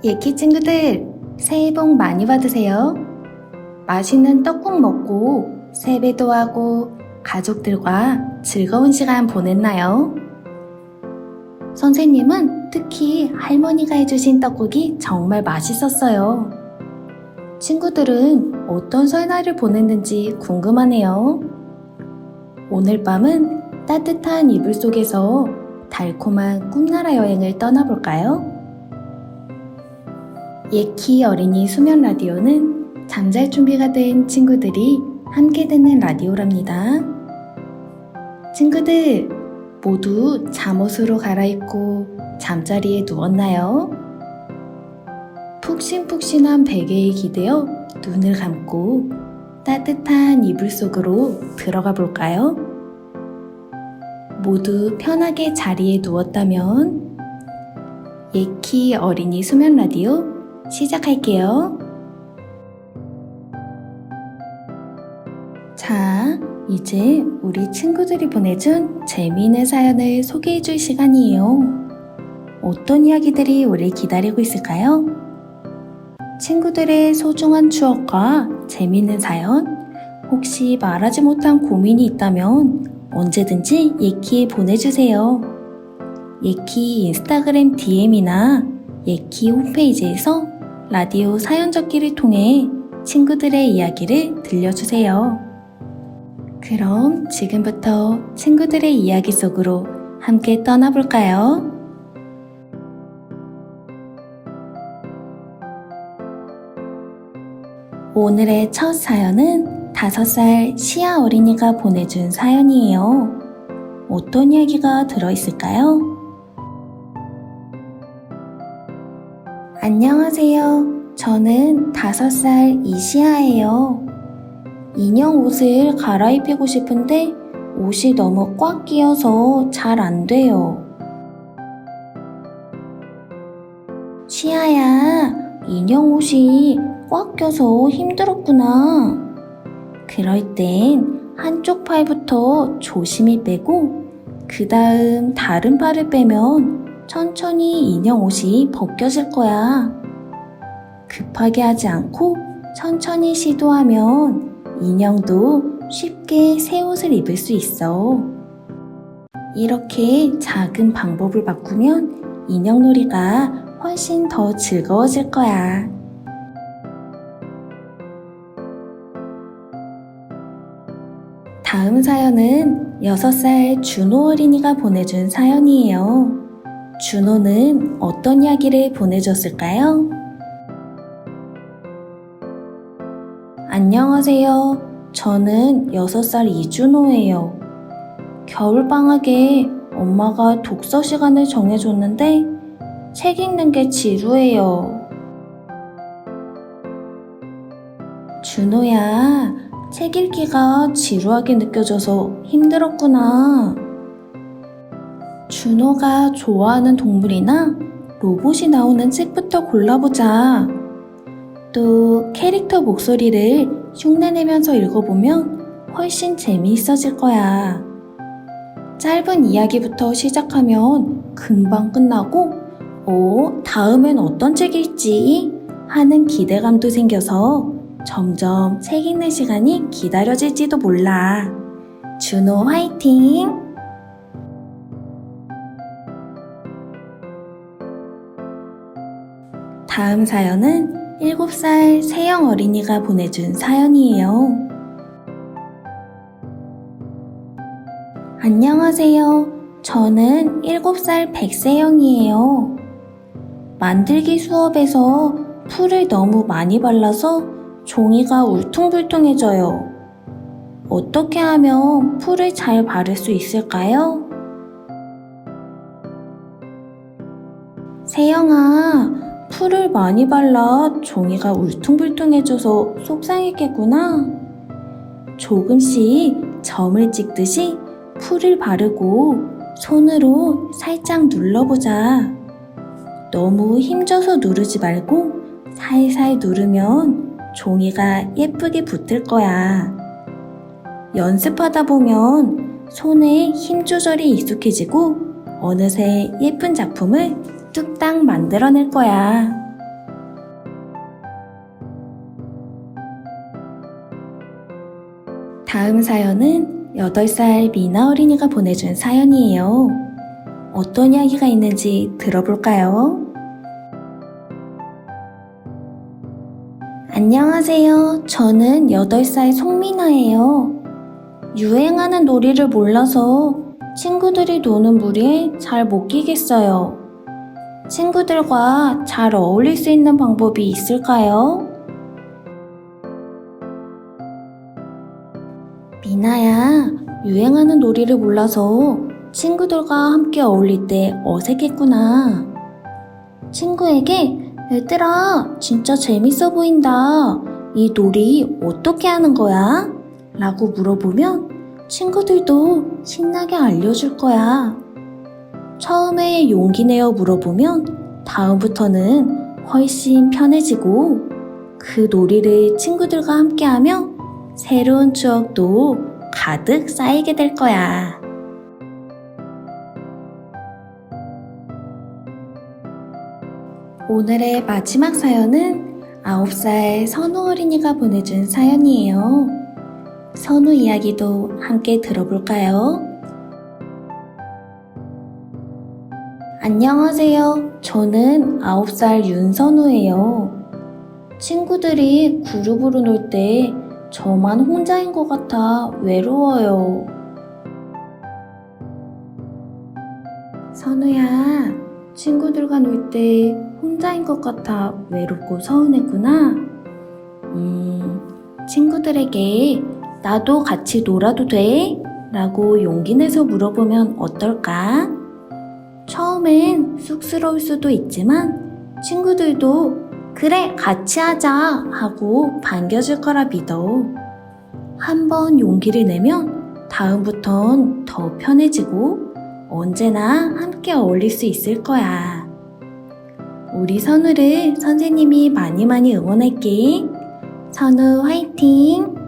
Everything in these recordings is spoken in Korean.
예키 친구들, 새해 복 많이 받으세요. 맛있는 떡국 먹고 세배도 하고 가족들과 즐거운 시간 보냈나요? 선생님은 특히 할머니가 해주신 떡국이 정말 맛있었어요. 친구들은 어떤 설날을 보냈는지 궁금하네요. 오늘 밤은 따뜻한 이불 속에서 달콤한 꿈나라 여행을 떠나볼까요? 예키 어린이 수면 라디오는 잠잘 준비가 된 친구들이 함께 듣는 라디오랍니다. 친구들, 모두 잠옷으로 갈아입고 잠자리에 누웠나요? 푹신푹신한 베개에 기대어 눈을 감고 따뜻한 이불 속으로 들어가 볼까요? 모두 편하게 자리에 누웠다면 예키 어린이 수면 라디오 시작할게요. 자, 이제 우리 친구들이 보내준 재미있는 사연을 소개해줄 시간이에요. 어떤 이야기들이 우리 기다리고 있을까요? 친구들의 소중한 추억과 재미있는 사연, 혹시 말하지 못한 고민이 있다면 언제든지 예키에 보내주세요. 예키 인스타그램 DM이나 예키 홈페이지에서 라디오 사연 적기를 통해 친구들의 이야기를 들려주세요. 그럼 지금부터 친구들의 이야기 속으로 함께 떠나볼까요? 오늘의 첫 사연은 5살 시아 어린이가 보내준 사연이에요. 어떤 이야기가 들어있을까요? 안녕하세요. 저는 5살 이시아예요. 인형 옷을 갈아입히고 싶은데 옷이 너무 꽉 끼어서 잘 안 돼요. 시아야, 인형 옷이 꽉 껴서 힘들었구나. 그럴 땐 한쪽 팔부터 조심히 빼고 그 다음 다른 팔을 빼면 천천히 인형 옷이 벗겨질 거야. 급하게 하지 않고 천천히 시도하면 인형도 쉽게 새 옷을 입을 수 있어. 이렇게 작은 방법을 바꾸면 인형놀이가 훨씬 더 즐거워질 거야. 다음 사연은 6살 준호 어린이가 보내준 사연이에요. 준호는 어떤 이야기를 보내줬을까요? 안녕하세요. 저는 6살 이준호예요. 겨울방학에 엄마가 독서 시간을 정해줬는데 책 읽는 게 지루해요. 준호야, 책 읽기가 지루하게 느껴져서 힘들었구나. 준호가 좋아하는 동물이나 로봇이 나오는 책부터 골라보자. 또 캐릭터 목소리를 흉내내면서 읽어보면 훨씬 재미있어질 거야. 짧은 이야기부터 시작하면 금방 끝나고 다음엔 어떤 책이 있지? 하는 기대감도 생겨서 점점 책 읽는 시간이 기다려질지도 몰라. 준호 화이팅! 다음 사연은 7살 세영 어린이가 보내준 사연이에요. 안녕하세요. 저는 7살 백세영이에요. 만들기 수업에서 풀을 너무 많이 발라서 종이가 울퉁불퉁해져요. 어떻게 하면 풀을 잘 바를 수 있을까요? 세영아, 풀을 많이 발라 종이가 울퉁불퉁해져서 속상했겠구나. 조금씩 점을 찍듯이 풀을 바르고 손으로 살짝 눌러보자. 너무 힘줘서 누르지 말고 살살 누르면 종이가 예쁘게 붙을 거야. 연습하다 보면 손에 힘 조절이 익숙해지고 어느새 예쁜 작품을 뚝딱 만들어낼 거야. 다음 사연은 8살 미나 어린이가 보내준 사연이에요. 어떤 이야기가 있는지 들어볼까요? 안녕하세요. 저는 8살 송미나예요. 유행하는 놀이를 몰라서 친구들이 노는 무리에 잘 못 끼겠어요. 친구들과 잘 어울릴 수 있는 방법이 있을까요? 미나야, 유행하는 놀이를 몰라서 친구들과 함께 어울릴 때 어색했구나. 친구에게 얘들아, 진짜 재밌어 보인다. 이 놀이 어떻게 하는 거야? 라고 물어보면 친구들도 신나게 알려줄 거야. 처음에 용기 내어 물어보면 다음부터는 훨씬 편해지고 그 놀이를 친구들과 함께하며 새로운 추억도 가득 쌓이게 될 거야. 오늘의 마지막 사연은 9살 선우 어린이가 보내준 사연이에요. 선우 이야기도 함께 들어볼까요? 안녕하세요. 저는 9살 윤선우예요. 친구들이 그룹으로 놀 때 저만 혼자인 것 같아 외로워요. 선우야, 친구들과 놀 때 혼자인 것 같아 외롭고 서운했구나. 친구들에게 나도 같이 놀아도 돼? 라고 용기 내서 물어보면 어떨까? 처음엔 쑥스러울 수도 있지만 친구들도 그래, 같이 하자 하고 반겨줄 거라 믿어. 한번 용기를 내면 다음부턴 더 편해지고 언제나 함께 어울릴 수 있을 거야. 우리 선우를 선생님이 많이 응원할게. 선우 화이팅!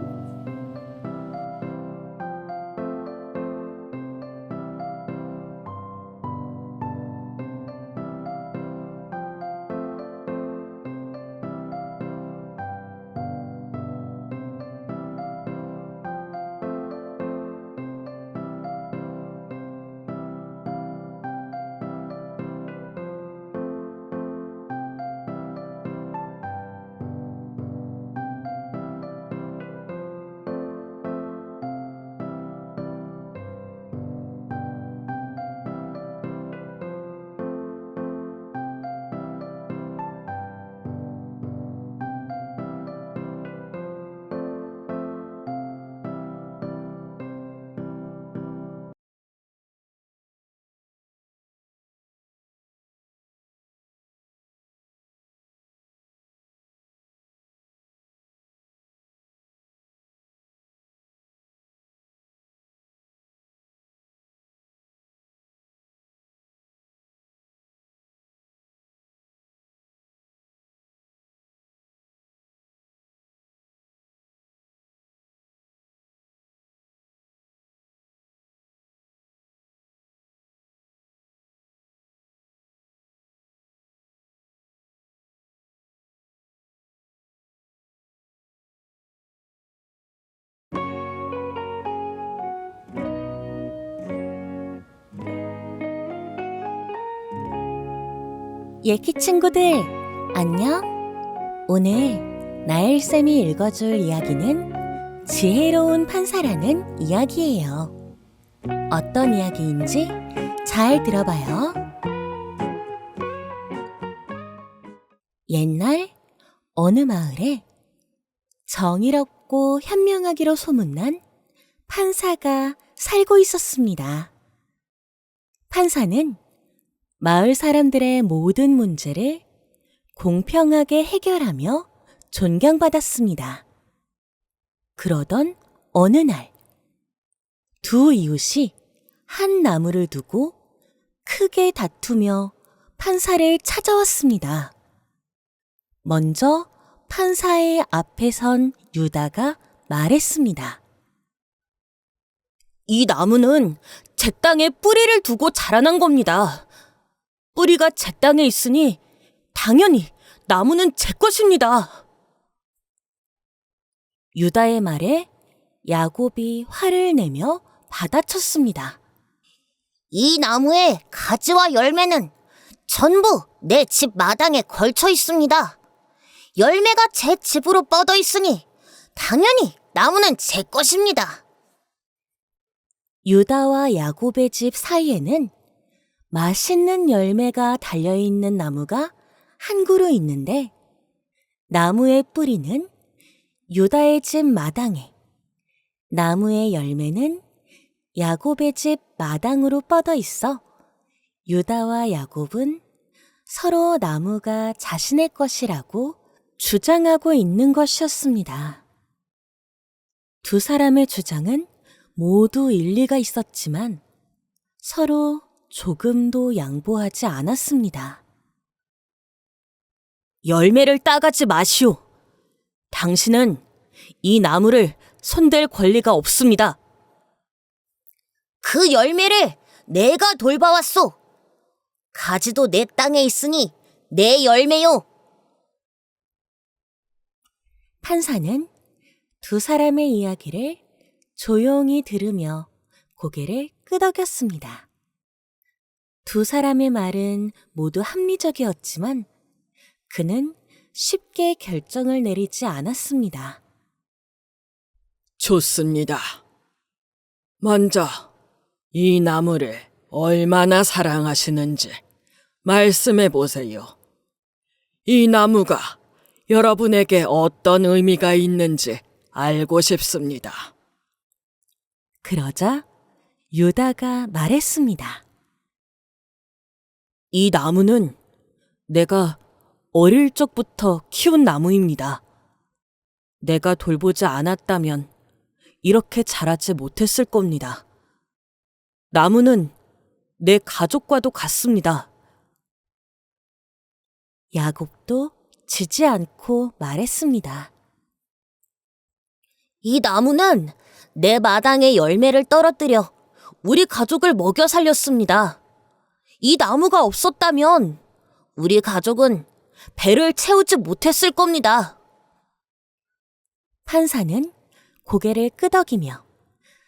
예키 친구들, 안녕? 오늘 나엘쌤이 읽어줄 이야기는 지혜로운 판사라는 이야기예요. 어떤 이야기인지 잘 들어봐요. 옛날 어느 마을에 정의롭고 현명하기로 소문난 판사가 살고 있었습니다. 판사는 마을 사람들의 모든 문제를 공평하게 해결하며 존경받았습니다. 그러던 어느 날, 두 이웃이 한 나무를 두고 크게 다투며 판사를 찾아왔습니다. 먼저 판사의 앞에 선 유다가 말했습니다. 이 나무는 제 땅에 뿌리를 두고 자라난 겁니다. 뿌리가 제 땅에 있으니 당연히 나무는 제 것입니다. 유다의 말에 야곱이 화를 내며 받아쳤습니다. 이 나무의 가지와 열매는 전부 내 집 마당에 걸쳐 있습니다. 열매가 제 집으로 뻗어 있으니 당연히 나무는 제 것입니다. 유다와 야곱의 집 사이에는 맛있는 열매가 달려있는 나무가 한 그루 있는데 나무의 뿌리는 유다의 집 마당에, 나무의 열매는 야곱의 집 마당으로 뻗어 있어 유다와 야곱은 서로 나무가 자신의 것이라고 주장하고 있는 것이었습니다. 두 사람의 주장은 모두 일리가 있었지만 서로 조금도 양보하지 않았습니다. 열매를 따가지 마시오. 당신은 이 나무를 손댈 권리가 없습니다. 그 열매를 내가 돌봐왔소. 가지도 내 땅에 있으니 내 열매요. 판사는 두 사람의 이야기를 조용히 들으며 고개를 끄덕였습니다. 두 사람의 말은 모두 합리적이었지만 그는 쉽게 결정을 내리지 않았습니다. 좋습니다. 먼저 이 나무를 얼마나 사랑하시는지 말씀해 보세요. 이 나무가 여러분에게 어떤 의미가 있는지 알고 싶습니다. 그러자 유다가 말했습니다. 이 나무는 내가 어릴 적부터 키운 나무입니다. 내가 돌보지 않았다면 이렇게 자라지 못했을 겁니다. 나무는 내 가족과도 같습니다. 야곱도 지지 않고 말했습니다. 이 나무는 내 마당에 열매를 떨어뜨려 우리 가족을 먹여 살렸습니다. 이 나무가 없었다면 우리 가족은 배를 채우지 못했을 겁니다. 판사는 고개를 끄덕이며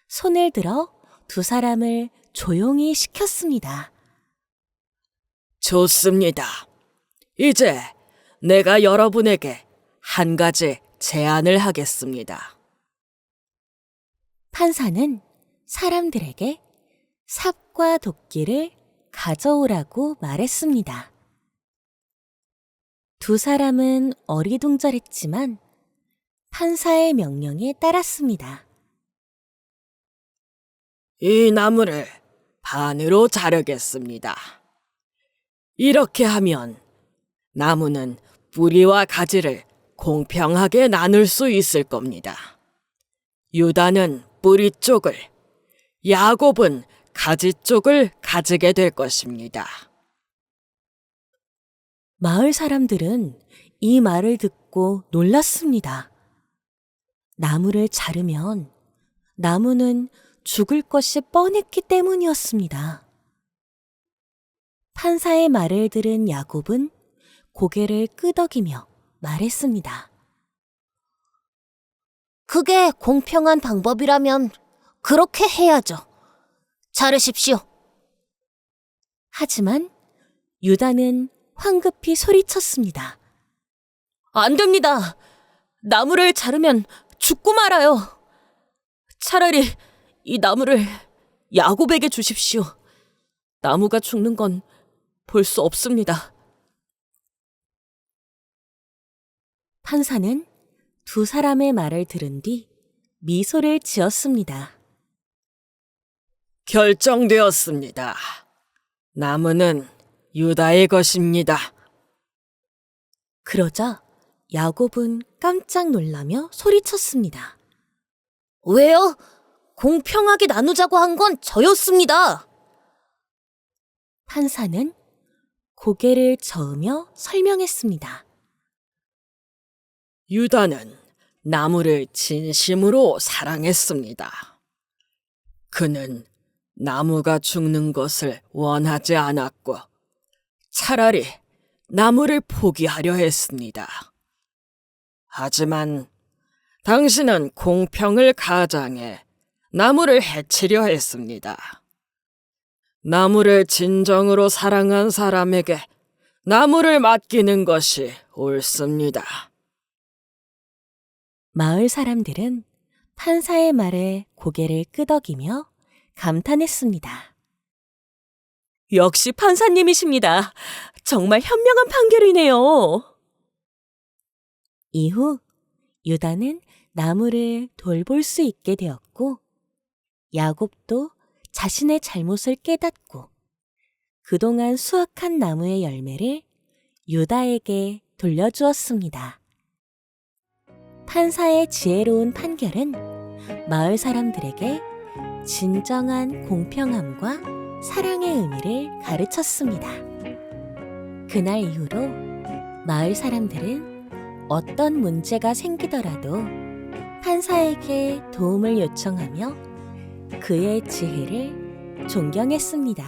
손을 들어 두 사람을 조용히 시켰습니다. 좋습니다. 이제 내가 여러분에게 한 가지 제안을 하겠습니다. 판사는 사람들에게 삽과 도끼를 가져오라고 말했습니다. 두 사람은 어리둥절했지만 판사의 명령에 따랐습니다. 이 나무를 반으로 자르겠습니다. 이렇게 하면 나무는 뿌리와 가지를 공평하게 나눌 수 있을 겁니다. 유다는 뿌리 쪽을, 야곱은 가지 쪽을 가지게 될 것입니다. 마을 사람들은 이 말을 듣고 놀랐습니다. 나무를 자르면 나무는 죽을 것이 뻔했기 때문이었습니다. 판사의 말을 들은 야곱은 고개를 끄덕이며 말했습니다. 그게 공평한 방법이라면 그렇게 해야죠. 자르십시오. 하지만 유다는 황급히 소리쳤습니다. 안 됩니다. 나무를 자르면 죽고 말아요. 차라리 이 나무를 야곱에게 주십시오. 나무가 죽는 건 볼 수 없습니다. 판사는 두 사람의 말을 들은 뒤 미소를 지었습니다. 결정되었습니다. 나무는 유다의 것입니다. 그러자 야곱은 깜짝 놀라며 소리쳤습니다. 왜요? 공평하게 나누자고 한 건 저였습니다. 판사는 고개를 저으며 설명했습니다. 유다는 나무를 진심으로 사랑했습니다. 그는 나무가 죽는 것을 원하지 않았고 차라리 나무를 포기하려 했습니다. 하지만 당신은 공평을 가장해 나무를 해치려 했습니다. 나무를 진정으로 사랑한 사람에게 나무를 맡기는 것이 옳습니다. 마을 사람들은 판사의 말에 고개를 끄덕이며 감탄했습니다. 역시 판사님이십니다. 정말 현명한 판결이네요. 이후 유다는 나무를 돌볼 수 있게 되었고, 야곱도 자신의 잘못을 깨닫고 그동안 수확한 나무의 열매를 유다에게 돌려주었습니다. 판사의 지혜로운 판결은 마을 사람들에게 진정한 공평함과 사랑의 의미를 가르쳤습니다. 그날 이후로 마을 사람들은 어떤 문제가 생기더라도 판사에게 도움을 요청하며 그의 지혜를 존경했습니다.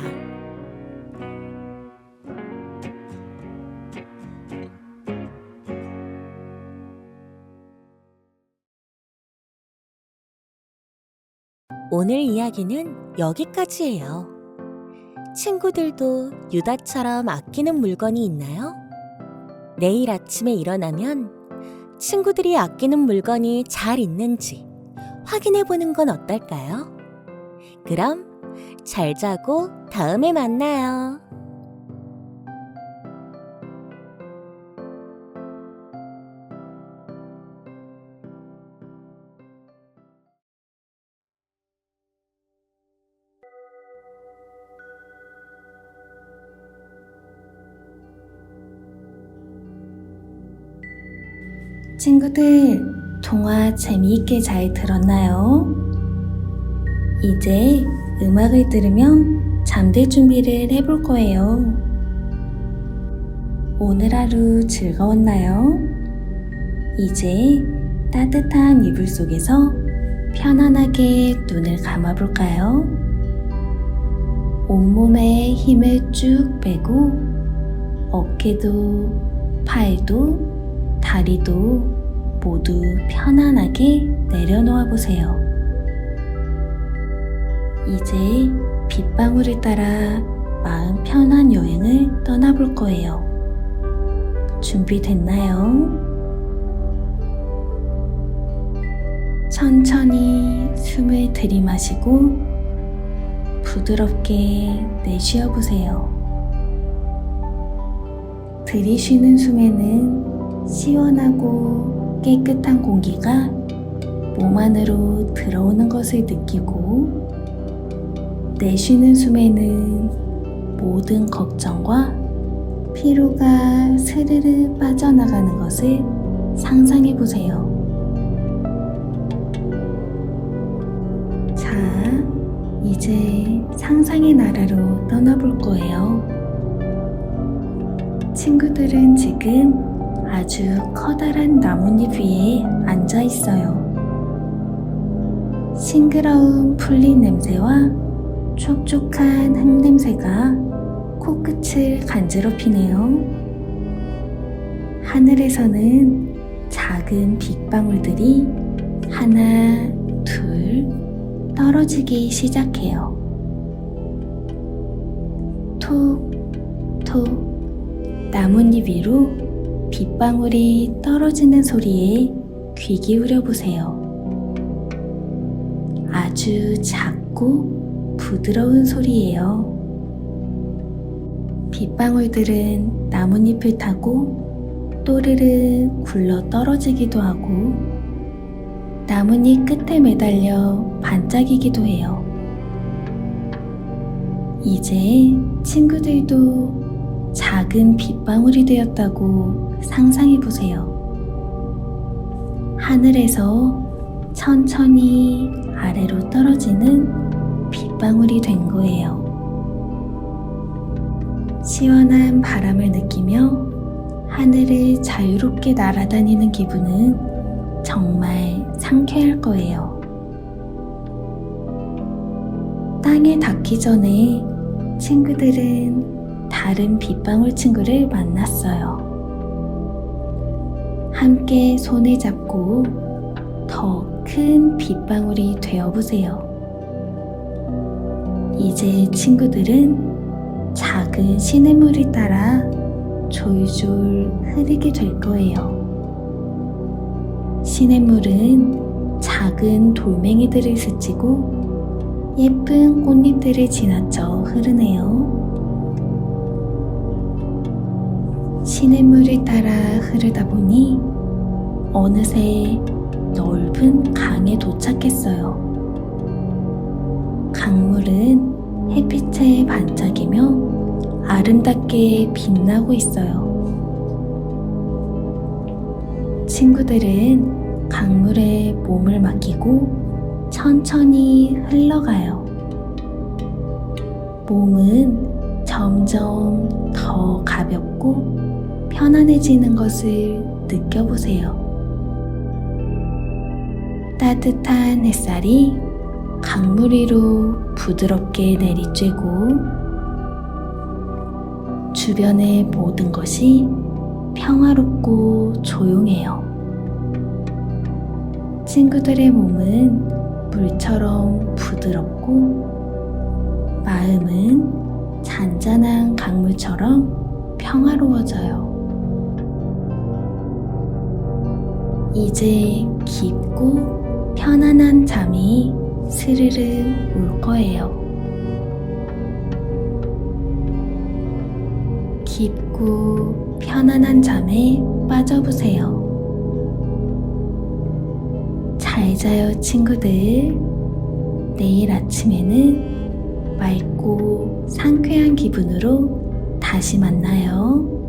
오늘 이야기는 여기까지예요. 친구들도 유다처럼 아끼는 물건이 있나요? 내일 아침에 일어나면 친구들이 아끼는 물건이 잘 있는지 확인해 보는 건 어떨까요? 그럼 잘 자고 다음에 만나요. 친구들, 동화 재미있게 잘 들었나요? 이제 음악을 들으며 잠들 준비를 해볼 거예요. 오늘 하루 즐거웠나요? 이제 따뜻한 이불 속에서 편안하게 눈을 감아볼까요? 온몸에 힘을 쭉 빼고 어깨도, 팔도, 다리도 모두 편안하게 내려놓아 보세요. 이제 빗방울을 따라 마음 편한 여행을 떠나볼 거예요. 준비됐나요? 천천히 숨을 들이마시고 부드럽게 내쉬어 보세요. 들이쉬는 숨에는 시원하고 깨끗한 공기가 몸 안으로 들어오는 것을 느끼고, 내쉬는 숨에는 모든 걱정과 피로가 스르르 빠져나가는 것을 상상해 보세요. 자, 이제 상상의 나라로 떠나볼 거예요. 친구들은 지금 아주 커다란 나뭇잎 위에 앉아 있어요. 싱그러운 풀잎 냄새와 촉촉한 흙 냄새가 코끝을 간지럽히네요. 하늘에서는 작은 빗방울들이 하나, 둘 떨어지기 시작해요. 톡, 톡 나뭇잎 위로 빗방울이 떨어지는 소리에 귀 기울여 보세요. 아주 작고 부드러운 소리예요. 빗방울들은 나뭇잎을 타고 또르르 굴러 떨어지기도 하고 나뭇잎 끝에 매달려 반짝이기도 해요. 이제 친구들도 작은 빗방울이 되었다고 상상해 보세요. 하늘에서 천천히 아래로 떨어지는 빗방울이 된 거예요. 시원한 바람을 느끼며 하늘을 자유롭게 날아다니는 기분은 정말 상쾌할 거예요. 땅에 닿기 전에 친구들은 다른 빗방울 친구를 만났어요. 함께 손을 잡고 더 큰 빗방울이 되어보세요. 이제 친구들은 작은 시냇물을 따라 졸졸 흐르게 될 거예요. 시냇물은 작은 돌멩이들을 스치고 예쁜 꽃잎들을 지나쳐 흐르네요. 시냇물을 따라 흐르다 보니 어느새 넓은 강에 도착했어요. 강물은 햇빛에 반짝이며 아름답게 빛나고 있어요. 친구들은 강물에 몸을 맡기고 천천히 흘러가요. 몸은 점점 더 가볍고 편안해지는 것을 느껴보세요. 따뜻한 햇살이 강물 위로 부드럽게 내리쬐고 주변의 모든 것이 평화롭고 조용해요. 친구들의 몸은 물처럼 부드럽고 마음은 잔잔한 강물처럼 평화로워져요. 이제 깊고 편안한 잠이 스르르 올 거예요. 깊고 편안한 잠에 빠져보세요. 잘 자요, 친구들. 내일 아침에는 맑고 상쾌한 기분으로 다시 만나요.